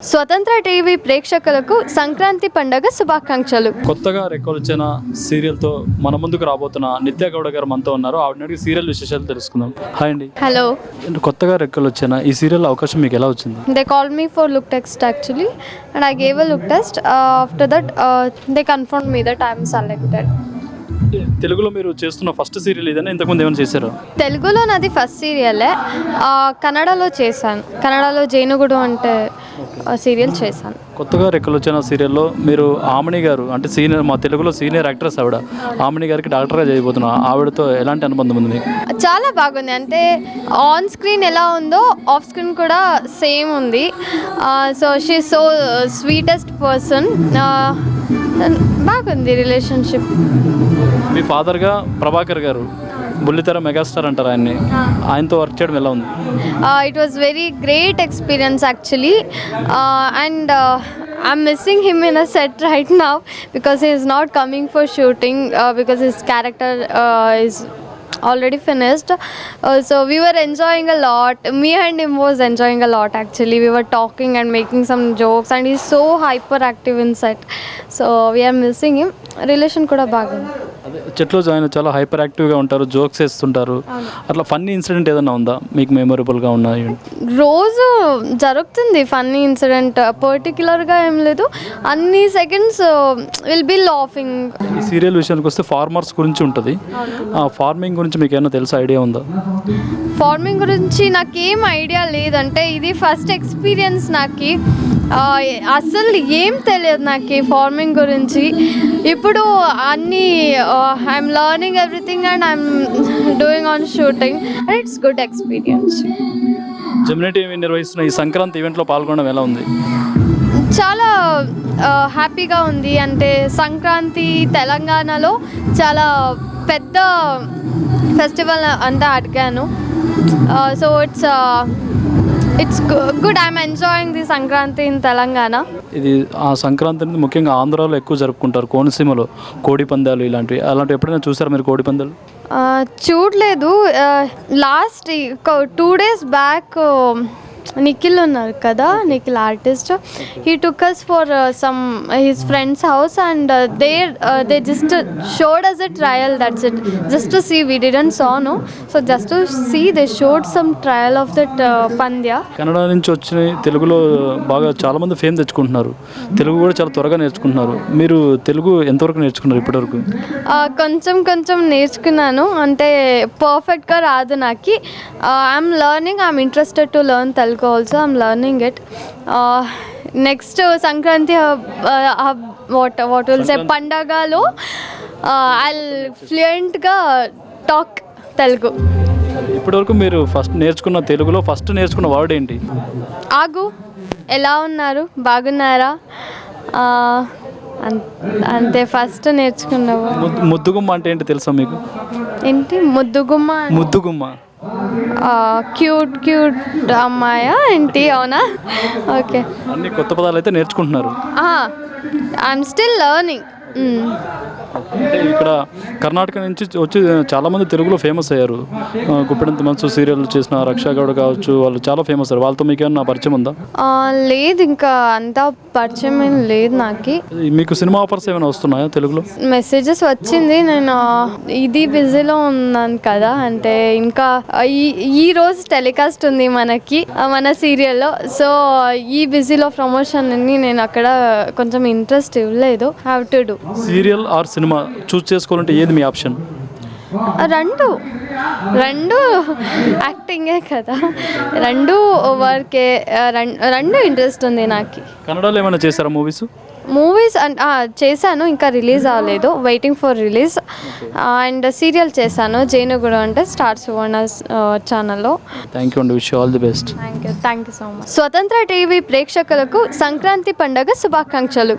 స్వతంత్ర టీవీ ప్రేక్షకులకు సంక్రాంతి పండుగ శుభాకాంక్షలు. కొత్తగా రెక్కలొచ్చిన సీరియల్తో మన ముందుకు రాబోతున్న నిత్య గౌడ గారు మనతో ఉన్నారు. ఆవిడ నుండి సీరియల్ విశేషాలు తెలుసుకుందాం. హాయ్ అండి. హలో. కొత్తగా రెక్కలొచ్చిన ఈ సీరియల్ అవకాశం మీకు ఎలా వచ్చింది? They called me for look test actually and I gave a look test. After that they confirmed me that I am selected. తెలుగులో మీరు చేస్తున్న ఫస్ట్ సీరియల్ ఇదేనా? ఇంతకుముందు ఏమైనా చేశారా? తెలుగులో నాది ఫస్ట్ సీరియలే. కన్నడలో చేశాను. కన్నడలో జైనుగుడు అంటే సీరియల్ చేశాను. కొత్తగా రెక్కలొచ్చిన సీరియల్లో మీరు ఆమని గారు అంటే సీనియర్, మా తెలుగులో సీనియర్ యాక్ట్రెస్ ఆవిడ, ఆమని గారికి డాక్టర్గా చేయబోతున్నా. ఆవిడతో ఎలాంటి అనుబంధం ఉంది మీకు? చాలా బాగుంది. అంటే ఆన్ స్క్రీన్ ఎలా ఉందో ఆఫ్ స్క్రీన్ కూడా సేమ్ ఉంది. So she so sweetest person. బాగుంది రిలేషన్షిప్. మీ ఫాదర్గా ప్రభాకర్ గారు బుల్లితెర మెగాస్టార్ అంటారు ఆయన్ని, ఆయనతో వర్క్ చేయడం ఎలా ఉంది? It was very great experience actually, and I'm missing him in a set right now because he is not coming for shooting because his character is already finished. So we were enjoying a lot. Me and him was enjoying a lot actually. We were talking and making some jokes and he's so hyperactive in set. So we are missing him. Relation kuda bagundi. అదే చెట్లో ఆయన చాలా hyper యాక్టివ్గా ఉంటారు, jokes వేస్తుంటారు. అట్లా funny incident ఏదైనా ఉందా మీకు మెమొరబుల్గా ఉన్నాయి? రోజు జరుగుతుంది ఫన్నీ ఇన్సిడెంట్, పర్టికులర్గా ఏం లేదు. అన్ని సెకండ్స్ విల్ బి లాఫింగ్. ఈ సీరియల్ విషయానికి వస్తే ఫార్మర్స్ గురించి ఉంటుంది. ఫార్మింగ్ గురించి మీకు ఏమైనా తెలుసా, ఐడియా ఉందా? ఫార్మింగ్ గురించి నాకేం ఐడియా లేదంటే ఇది ఫస్ట్ ఎక్స్పీరియన్స్ నాకు. అసలు ఏం తెలియదు నాకు ఫార్మింగ్ గురించి. ఇప్పుడు అన్నీ I'm learning everything and I'm doing on shooting and it's good experience. Gemini TV నిర్వహిస్తున్న ఈ సంక్రాంతి ఈవెంట్లో పాల్గొనడం ఎలా ఉంది? చాలా హ్యాపీగా ఉంది. అంటే సంక్రాంతి తెలంగాణలో చాలా పెద్ద ఫెస్టివల్ అంటే అడిగాను. So it's good. I'm enjoying the Sankranti in Telangana. ఇది ఆ సంక్రాంతిని ముఖ్యంగా ఆంధ్రాలో ఎక్కువ జరుపుకుంటారు, కోనసీమలో కోడి పందాలు ఇలాంటివి. అలాంటివి ఎప్పుడైనా చూసారా మీరు కోడి పందాలు? చూడలేదు. లాస్ట్ 2 days బ్యాక్ నిఖిల్ ఉన్నారు కదా, Nikhil artist, he took us for some his friends house and they just showed us a trial, that's it. Just to see, we didn't saw no. So just to see they showed some trial of that పంద్య. కన్నడ నుంచి వచ్చి తెలుగులో బాగా చాలామంది fame తెచ్చుకుంటున్నారు, తెలుగు కూడా చాలా త్వరగా నేర్చుకుంటున్నారు. మీరు తెలుగు ఎంతవరకు నేర్చుకున్నారు ఇప్పటివరకు? కొంచెం నేర్చుకున్నాను. అంటే పర్ఫెక్ట్గా రాదు నాకు. I'm learning, I'm interested to learn Telugu also. I'm learning it. Next Sankranti what will say Pandagalo I'll fluent ga talk Telugu. ఇప్పటివరకు మీరు ఫస్ట్ నేర్చుకున్న తెలుగులో ఫస్ట్ నేర్చుకున్న వర్డ్ ఏంటి? ఆగు, ఎలా ఉన్నారు, బాగున్నారా, అంతే ఫస్ట్ నేర్చుకున్నావు. ముద్దుగుమ్మ అంటే ఏంటి తెలుసా మీకు? ఏంటి ముద్దుగుమ్మ? ముద్దుగుమ్మ క్యూట్ అమ్మాయా ఏంటి? అవునా, ఓకే. అన్ని కొత్త పదాలు అయితే నేర్చుకుంటున్నారు. I'm still learning. అంటే ఇక్కడ కర్ణాటక నుంచి వచ్చి చాలామంది తెలుగులో ఫేమస్ అయ్యారు. గుప్పెడంత మనసు సీరియల్ చేసిన రక్షా గౌడ కావచ్చు, వాళ్ళు చాలా ఫేమస్ అయ్యారు. వాళ్ళతో మీకు ఏమన్నా పరిచయం ఉందా? లేదు, ఇంకా అంతా పరిచయం ఏం లేదు నాకు. మీకు సినిమా ఆఫర్స్ ఏమైనా వస్తున్నాయా తెలుగులో? మెసేజెస్ వచ్చింది. నేను ఇది బిజీలో ఉన్నాను కదా, అంటే ఇంకా ఈ రోజు టెలికాస్ట్ ఉంది మనకి మన సీరియల్లో. సో ఈ బిజీలో ప్రమోషన్ అన్ని నేను అక్కడ కొంచెం ఇంట్రెస్ట్ ఇవ్వలేదు. Have to do. Serial or cinema choose చేసుకోవాలంటే ఏది మీ ఆప్షన్? రెండు యాక్టింగే కదా, రెండు వర్కే, రెండు ఇంట్రెస్ట్ ఉంది నాకు. కన్నడలో ఏమైనా చేశారా మూవీస్? చేశాను, ఇంకా రిలీజ్ అవ్వలేదు, waiting for release. And serial చేశాను జైనుగుడు అంటే స్టార్ సువర్ణ ఛానల్లో. థ్యాంక్ యూ అండి, wish all the best. Thank you so much. స్వతంత్ర టీవీ ప్రేక్షకులకు సంక్రాంతి పండుగ శుభాకాంక్షలు.